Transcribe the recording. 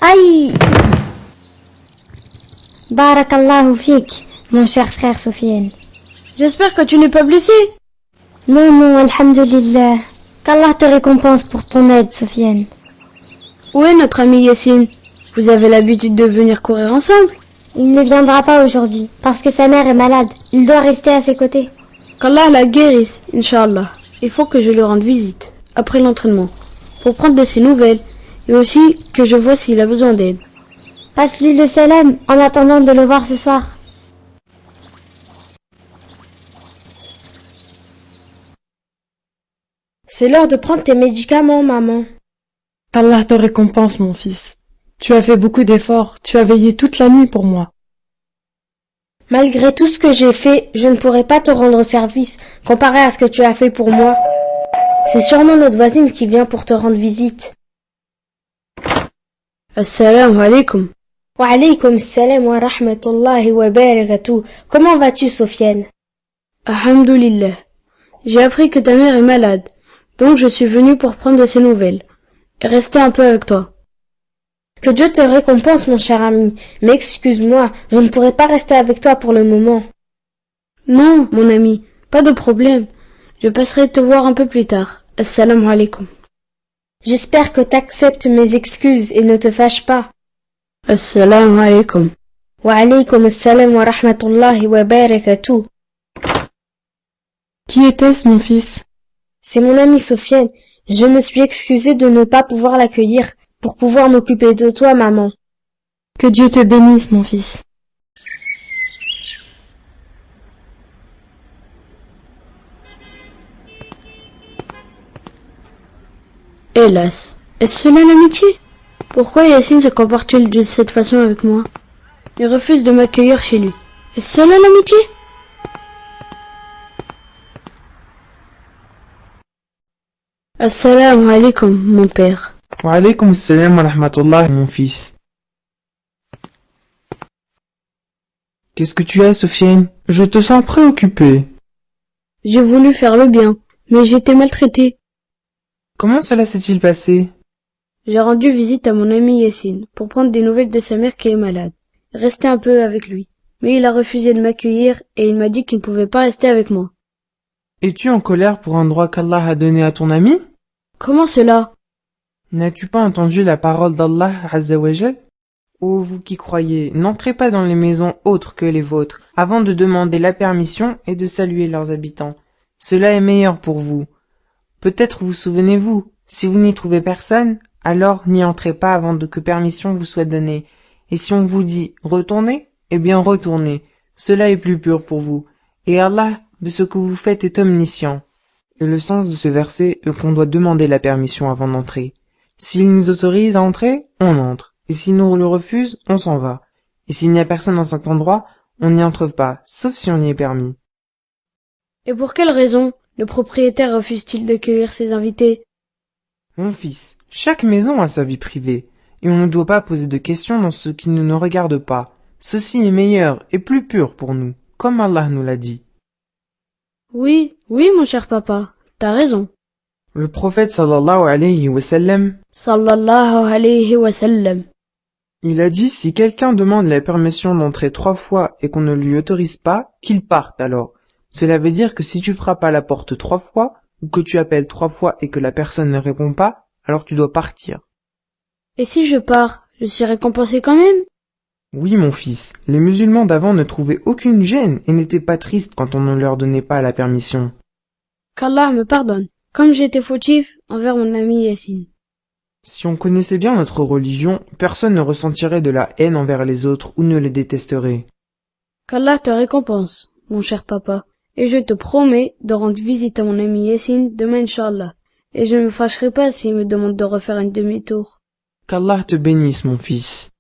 Aïe! Barakallahu fik, mon cher frère Sofiane. J'espère que tu n'es pas blessé. Non, alhamdulillah. Qu'Allah te récompense pour ton aide, Sofiane. Où est notre ami Yassine? Vous avez l'habitude de venir courir ensemble? Il ne viendra pas aujourd'hui, parce que sa mère est malade. Il doit rester à ses côtés. Qu'Allah la guérisse, Inch'Allah. Il faut que je lui rende visite, après l'entraînement, pour prendre de ses nouvelles, et aussi que je vois s'il a besoin d'aide. Passe-lui le salam en attendant de le voir ce soir. C'est l'heure de prendre tes médicaments, maman. Allah te récompense, mon fils. Tu as fait beaucoup d'efforts, tu as veillé toute la nuit pour moi. Malgré tout ce que j'ai fait, je ne pourrai pas te rendre service comparé à ce que tu as fait pour moi. C'est sûrement notre voisine qui vient pour te rendre visite. Assalamu alaikum. Wa alaykum assalam wa rahmatullahi wa barakatuh. Comment vas-tu, Sofiane? Alhamdulillah. J'ai appris que ta mère est malade, donc je suis venu pour prendre de ses nouvelles et rester un peu avec toi. Que Dieu te récompense, mon cher ami, mais excuse-moi, je ne pourrai pas rester avec toi pour le moment. Non, mon ami, pas de problème. Je passerai te voir un peu plus tard. Assalamu alaikum. J'espère que t'acceptes mes excuses et ne te fâches pas. Assalamu alaikum. Wa alaykum assalam wa rahmatullahi wa barakatuh. Qui était-ce, mon fils? C'est mon ami Sofiane. Je me suis excusée de ne pas pouvoir l'accueillir pour pouvoir m'occuper de toi, maman. Que Dieu te bénisse, mon fils. Hélas, est-ce cela l'amitié? Pourquoi Yassine se comporte-t-il de cette façon avec moi? Il refuse de m'accueillir chez lui. Est-ce cela l'amitié? Assalamu alaikum, mon père. Wa alaykum assalam wa rahmatullah, mon fils. Qu'est-ce que tu as, Sofiane? Je te sens préoccupé. J'ai voulu faire le bien, mais j'ai été maltraité. Comment cela s'est-il passé? J'ai rendu visite à mon ami Yassine pour prendre des nouvelles de sa mère qui est malade. Rester un peu avec lui. Mais il a refusé de m'accueillir et il m'a dit qu'il ne pouvait pas rester avec moi. Es-tu en colère pour un droit qu'Allah a donné à ton ami? Comment cela? N'as-tu pas entendu la parole d'Allah Azza wa Jal? Ô vous qui croyez, n'entrez pas dans les maisons autres que les vôtres, avant de demander la permission et de saluer leurs habitants. Cela est meilleur pour vous. Peut-être vous souvenez-vous, si vous n'y trouvez personne, alors n'y entrez pas avant que permission vous soit donnée. Et si on vous dit « retournez », eh bien retournez. Cela est plus pur pour vous. Et Allah, de ce que vous faites, est omniscient. Et le sens de ce verset est qu'on doit demander la permission avant d'entrer. S'il nous autorise à entrer, on entre. Et s'il nous le refuse, on s'en va. Et s'il n'y a personne dans cet endroit, on n'y entre pas, sauf si on y est permis. Et pour quelle raison le propriétaire refuse-t-il d'accueillir ses invités? Mon fils, chaque maison a sa vie privée, et on ne doit pas poser de questions dans ce qui ne nous regarde pas. Ceci est meilleur et plus pur pour nous, comme Allah nous l'a dit. Oui, mon cher papa, t'as raison. Le prophète sallallahu alayhi wa sallam, il a dit si quelqu'un demande la permission d'entrer 3 fois et qu'on ne lui autorise pas, qu'il parte alors. Cela veut dire que si tu frappes à la porte 3 fois, ou que tu appelles 3 fois et que la personne ne répond pas, alors tu dois partir. Et si je pars, je suis récompensé quand même? Oui, mon fils, les musulmans d'avant ne trouvaient aucune gêne et n'étaient pas tristes quand on ne leur donnait pas la permission. Qu'Allah me pardonne, comme j'ai été fautif envers mon ami Yassine. Si on connaissait bien notre religion, personne ne ressentirait de la haine envers les autres ou ne les détesterait. Qu'Allah te récompense, mon cher papa, et je te promets de rendre visite à mon ami Yassine demain, Inch'Allah, et je ne me fâcherai pas s'il me demande de refaire un demi-tour. Qu'Allah te bénisse, mon fils.